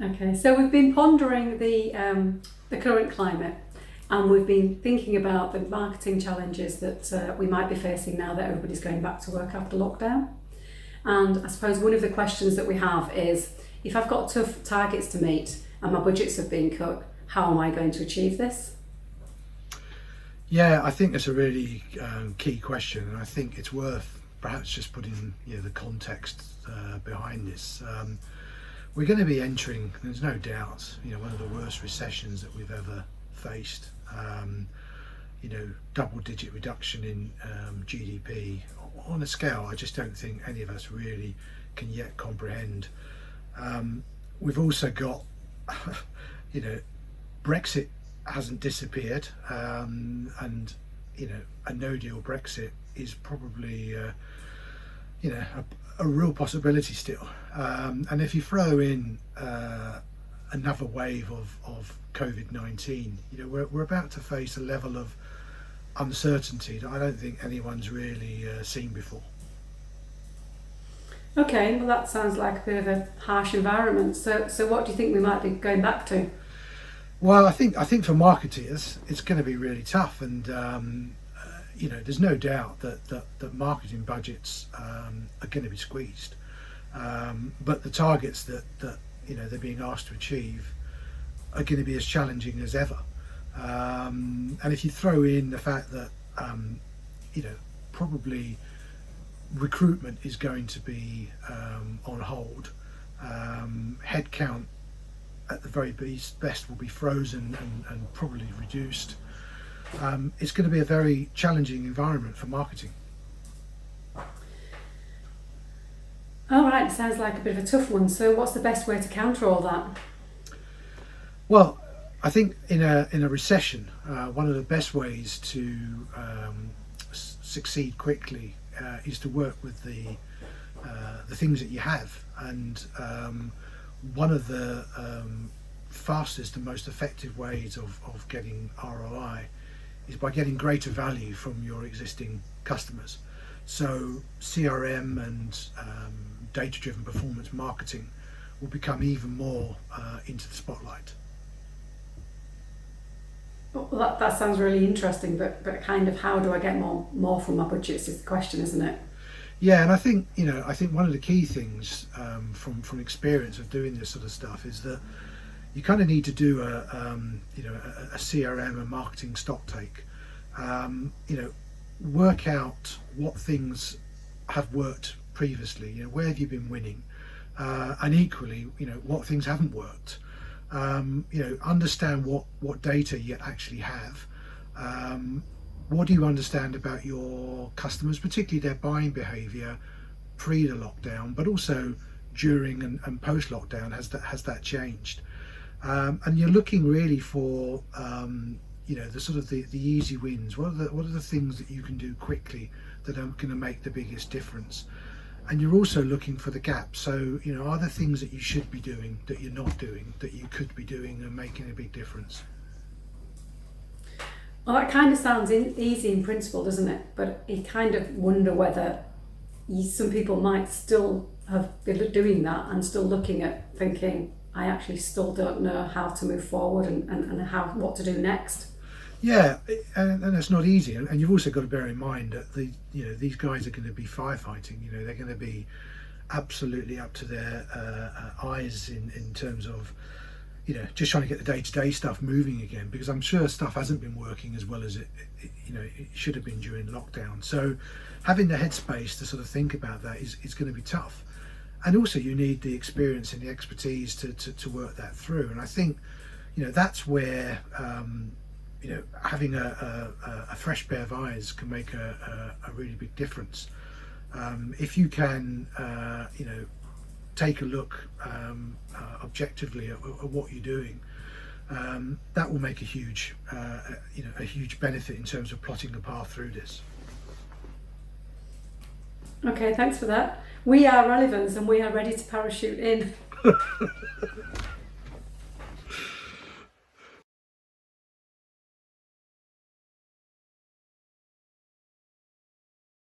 Okay, so we've been pondering the current climate, and we've been thinking about the marketing challenges that we might be facing now that everybody's going back to work after lockdown. And I suppose one of the questions that we have is, if I've got tough targets to meet and my budgets have been cut, how am I going to achieve this? Yeah, I think it's a really key question, and I think it's worth perhaps just putting the context behind this. We're going to be entering, there's no doubt, one of the worst recessions that we've ever faced. Double-digit reduction in GDP on a scale I just don't think any of us really can yet comprehend. We've also got, Brexit hasn't disappeared, and a no-deal Brexit is probably a real possibility still. And if you throw in another wave of COVID-19, we're about to face a level of uncertainty that I don't think anyone's really seen before. Okay, well that sounds like a bit of a harsh environment. So what do you think we might be going back to? Well, I think for marketeers, it's going to be really tough, and there's no doubt that marketing budgets are going to be squeezed. But the targets that they're being asked to achieve are going to be as challenging as ever. And if you throw in the fact that probably recruitment is going to be on hold, headcount at the very best will be frozen and probably reduced. It's going to be a very challenging environment for marketing. All right, sounds like a bit of a tough one. So what's the best way to counter all that? Well, I think in a recession, one of the best ways to succeed quickly is to work with the things that you have, and one of the fastest and most effective ways of getting ROI is by getting greater value from your existing customers. So CRM and data-driven performance marketing will become even more into the spotlight. Well, that sounds really interesting, but kind of how do I get more from my budgets is the question, isn't it? Yeah, and I think one of the key things from experience of doing this sort of stuff is that you kind of need to do a CRM, a marketing stock take. Work out what things have worked previously. Where have you been winning, and equally, what things haven't worked. Understand what data you actually have. What do you understand about your customers, particularly their buying behaviour pre the lockdown, but also during and post lockdown? Has that changed? And you're looking really for the sort of the easy wins. What are the things that you can do quickly that are going to make the biggest difference? And you're also looking for the gaps. So are there things that you should be doing that you're not doing that you could be doing and making a big difference? Well, that kind of sounds easy in principle, doesn't it? But you kind of wonder whether some people might still have been doing that and still looking at thinking, I actually still don't know how to move forward and what to do next. Yeah, and it's not easy. And you've also got to bear in mind that these guys are going to be firefighting. They're going to be absolutely up to their eyes in terms of just trying to get the day-to-day stuff moving again, because I'm sure stuff hasn't been working as well as it should have been during lockdown. So having the headspace to sort of think about that is going to be tough. And also you need the experience and the expertise to work that through. And I think that's where having a fresh pair of eyes can make a really big difference. If you can take a look objectively at what you're doing, that will make a huge benefit in terms of plotting the path through this. Okay, thanks for that. We are Relevance and we are ready to parachute in.